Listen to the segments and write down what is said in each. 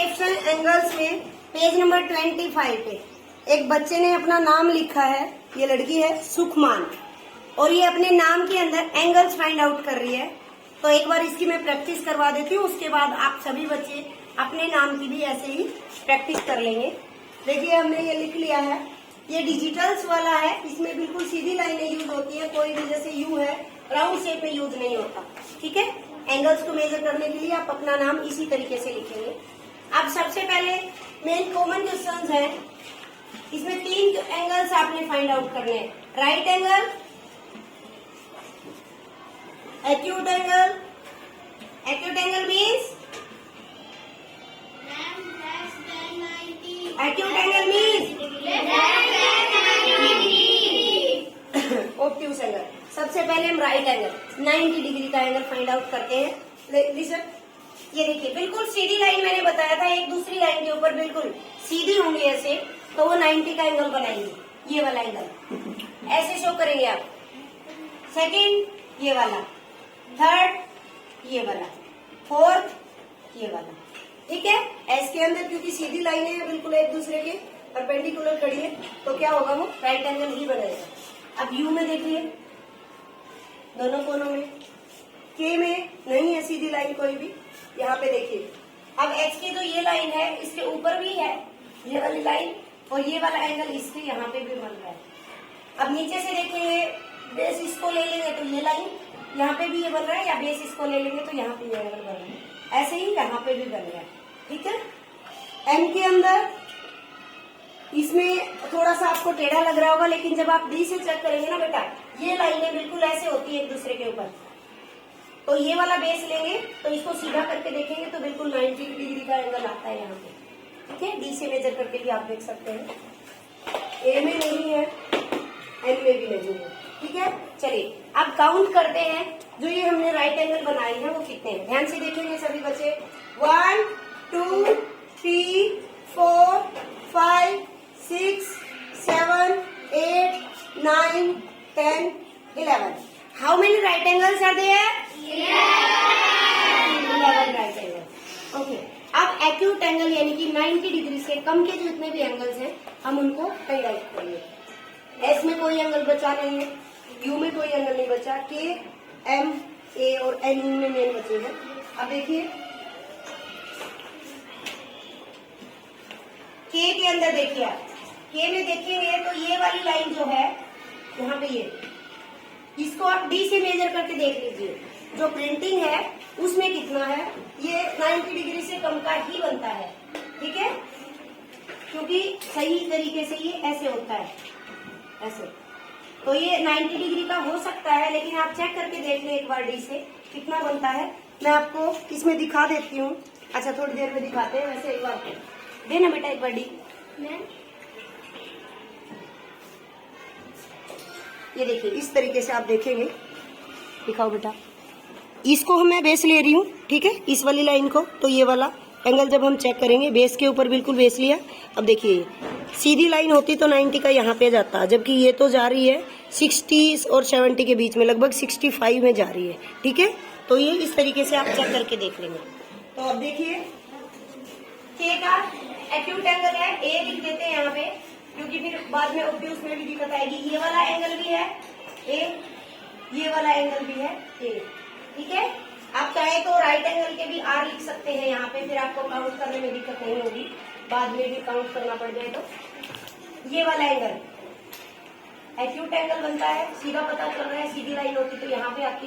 Shapes and angles में page number 25 पे एक बच्चे ने अपना नाम लिखा है। ये लड़की है सुखमान और ये अपने नाम के अंदर एंगल्स फाइंड आउट कर रही है। तो एक बार इसकी मैं प्रैक्टिस करवा देती हूँ, उसके बाद आप सभी बच्चे अपने नाम की भी ऐसे ही प्रैक्टिस कर लेंगे। देखिए हमने ये लिख लिया है। ये डिजिटल्स वाला है, इसमें बिल्कुल सीधी लाइनें यूज होती है, कोई भी जैसे यू है राउंड शेप में यूज नहीं होता। ठीक है, एंगल्स को मेजर करने के लिए आप अपना नाम इसी तरीके से लिखेंगे। अब सबसे पहले मेन कॉमन क्वेश्चंस है, इसमें 3 एंगल्स आपने फाइंड आउट करने हैं। Right angle, acute angle, acute angle means acute angle means obtuse angle. सबसे पहले हम राइट एंगल 90 डिग्री का एंगल फाइंड आउट करते हैं। लिसन, ये देखिए बिल्कुल सीधी लाइन मैंने बताया था, एक दूसरी लाइन के ऊपर बिल्कुल सीधी होंगी ऐसे, तो वो 90 का एंगल बनाएंगे। ये वाला एंगल ऐसे शो करेंगे आप। सेकंड ये वाला, थर्ड ये वाला, फोर्थ ये वाला। ठीक है, एस के अंदर क्योंकि सीधी लाइनें हैं बिल्कुल एक दूसरे के परपेंडिकुलर खड़ी है, तो क्या होगा, वो राइट एंगल ही बनेगा। अब यू में देखिए दोनों कोनों में, के में नहीं है सीधी लाइन कोई भी, यहाँ पे देखिए। अब एच की जो ये लाइन है इसके ऊपर भी है ये वाली लाइन, और ये वाला एंगल इसके यहाँ पे भी बन रहा है। अब नीचे से देखेंगे, बेस इसको ले लेंगे तो ये लाइन यहाँ पे भी ये बन रहा है, या बेस इसको ले लेंगे तो यहाँ पे ये एंगल बन रहा है। ऐसे ही यहाँ पे भी बन रहा है। ठीक है, एम के अंदर इसमें थोड़ा सा आपको टेढ़ा लग रहा होगा, लेकिन जब आप डी से चेक करेंगे ना बेटा, ये लाइनें बिल्कुल ऐसे होती है एक दूसरे के ऊपर। तो ये वाला बेस लेंगे तो इसको सीधा करके देखेंगे तो बिल्कुल 90 डिग्री का एंगल आता है यहाँ पे। ठीक है, डी से मेजर करके भी आप देख सकते हैं। ए में नहीं है, एन में भी नहीं है। ठीक है, चलिए अब काउंट करते हैं जो ये हमने राइट एंगल बनाई है वो कितने हैं। ध्यान से देखेंगे सभी बच्चे। 1 2 3 4 5 6 7 8 9 10 11। How many right angles are there? 11 right angles। Okay, अब एक्यूट एंगल यानी कि 90 डिग्री से कम के जितने भी एंगल्स हैं हम उनको फाइंड आउट करेंगे। एस में कोई एंगल बचा नहीं है, यू में कोई एंगल नहीं बचा, के एम ए और एन में मेन बचे हैं। अब देखिए के अंदर देखिए आप, के में देखेंगे तो ये वाली लाइन जो है यहाँ पे, ये इसको आप डी से मेजर करके देख लीजिए। जो प्रिंटिंग है उसमें कितना है, ये 90 डिग्री से कम का ही बनता है। ठीक है, क्योंकि सही तरीके से ये ऐसे होता है, ऐसे। तो ये 90 डिग्री का हो सकता है, लेकिन आप चेक करके देख लें एक बार डी से कितना बनता है। मैं आपको इसमें दिखा देती हूँ। अच्छा, थोड़ी देर में दिखाते हैं। वैसे एक बार देना बेटा, एक बार डी। ये देखिए इस तरीके से आप देखेंगे, दिखाओ बेटा। इसको मैं बेस ले रही हूँ, ठीक है, इस वाली लाइन को। तो ये वाला एंगल जब हम चेक करेंगे, बेस के ऊपर बिल्कुल बेस लिया। अब देखिए सीधी लाइन होती तो 90 का यहाँ पे जाता, जबकि ये तो जा रही है 60 और 70 के बीच में, लगभग 65 में जा रही है। ठीक है, तो ये इस तरीके से आप चेक करके देख लेंगे। तो अब देखिए के का एक्यूट एंगल है, ए लिख देते हैं यहाँ पे, क्योंकि फिर बाद में ऑब्ट्यूज में भी दिक्कत आएगी। ये वाला एंगल भी है ए, ये वाला एंगल भी है ए। ठीक है, आप चाहे तो राइट एंगल के भी आर लिख सकते हैं यहाँ पे, फिर आपको काउंट करने में दिक्कत नहीं होगी, बाद में भी काउंट करना पड़ जाए तो। ये वाला एंगल एक्यूट एंगल बनता है, सीधा पता चल रहा है, सीधी लाइन होती तो यहाँ पे आती।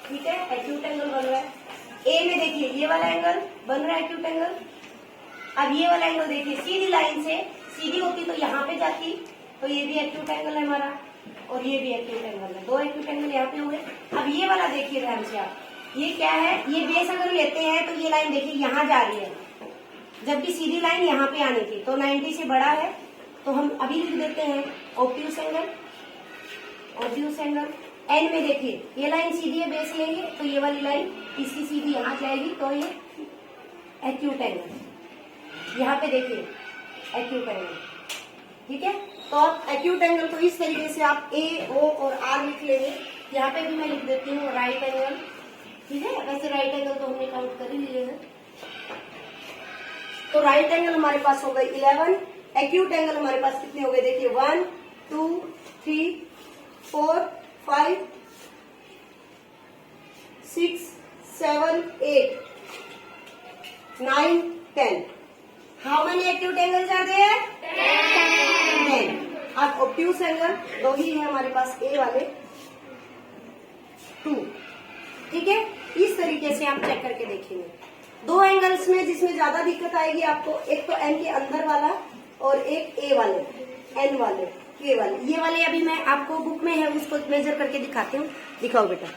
ठीक है, एक्यूट एंगल बन रहा है। ए में देखिए ये वाला एंगल बन रहा है एक्यूट एंगल। अब ये वाला एंगल देखिए, सीधी लाइन से सीधी होती तो यहाँ पे जाती, तो ये भी एक्यूट एंगल है हमारा, और ये भी एक्यूट एंगल है। 2 एक्यूट एंगल यहाँ पे हुए। अब ये वाला देखिए ध्यान से आप, ये क्या है, ये बेस अगर लेते हैं तो ये लाइन देखिए यहाँ जा रही है, जबकि सीधी लाइन यहाँ पे आनी थी। तो 90 से बड़ा है, तो हम अभी लिख देते हैं ऑब्ट्यूज एंगल। ऑब्ट्यूज एंगल एन में देखिए ये लाइन सीधी है, बेस लेंगे तो ये वाली लाइन इसकी सीधी यहाँ जाएगी, तो ये एक्यूट एंगल। यहाँ पे देखिए एक्यूट एंगल। ठीक है, तो आप एक्यूट एंगल को इस तरीके से आप ए, ओ और आर लिख लेंगे। यहाँ पे भी मैं लिख देती हूँ राइट एंगल। ठीक है, वैसे राइट एंगल तो हमने काउंट कर ही लिए हैं। तो राइट एंगल हमारे पास हो गए 11, एक्यूट एंगल हमारे पास कितने हो गए देखिए 1 2 3 4 5 6 7 8 9 10। How many acute angles are there? 10। अब ऑब्ट्यूज एंगल दो ही है हमारे पास, ए वाले 2। ठीक है, इस तरीके से आप चेक करके देखेंगे। दो एंगल्स में जिसमें ज्यादा दिक्कत आएगी आपको, एक तो एन के अंदर वाला और एक ए वाले, एन वाले, के वाले। ये वाले अभी मैं आपको बुक में है उसको मेजर करके दिखाती हूँ। दिखाओ बेटा,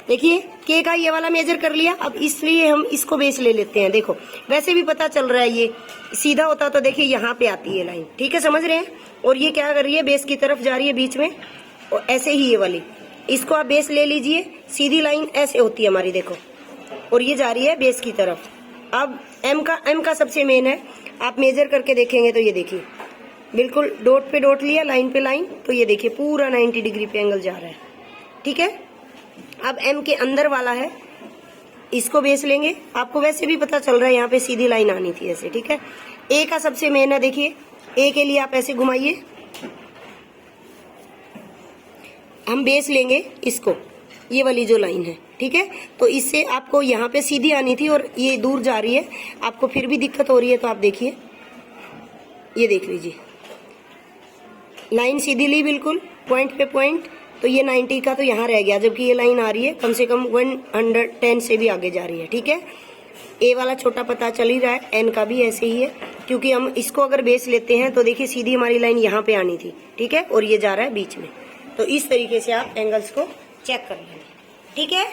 देखिए के का ये वाला मेजर कर लिया। अब इसलिए हम इसको बेस ले लेते हैं। देखो वैसे भी पता चल रहा है, ये सीधा होता तो देखिए यहाँ पे आती है लाइन। ठीक है, समझ रहे हैं। और ये क्या कर रही है, बेस की तरफ जा रही है बीच में, और ऐसे ही ये वाली, इसको आप बेस ले लीजिए। सीधी लाइन ऐसे होती है हमारी, देखो, और ये जा रही है बेस की तरफ। अब एम का सबसे मेन है, आप मेजर करके देखेंगे तो ये देखिए बिल्कुल डॉट पे डॉट लिया, लाइन पे लाइन, तो ये देखिए पूरा 90 डिग्री पे एंगल जा रहा है। ठीक है, अब एम के अंदर वाला है, इसको बेस लेंगे। आपको वैसे भी पता चल रहा है यहाँ पे सीधी लाइन आनी थी ऐसे। ठीक है, ए का सबसे मेन है, देखिए ए के लिए आप ऐसे घुमाइए, हम बेस लेंगे इसको, ये वाली जो लाइन है। ठीक है, तो इससे आपको यहाँ पे सीधी आनी थी और ये दूर जा रही है, आपको फिर भी दिक्कत हो रही है। तो आप देखिए, ये देख लीजिए लाइन सीधी ली बिल्कुल पॉइंट पे पॉइंट, तो ये 90 का तो यहाँ रह गया, जबकि ये लाइन आ रही है कम से कम 110 से भी आगे जा रही है। ठीक है, ए वाला छोटा पता चल ही रहा है, एन का भी ऐसे ही है, क्योंकि हम इसको अगर बेस लेते हैं तो देखिए सीधी हमारी लाइन यहाँ पे आनी थी। ठीक है, और ये जा रहा है बीच में। तो इस तरीके से आप एंगल्स को चेक कर लेंगे। ठीक है।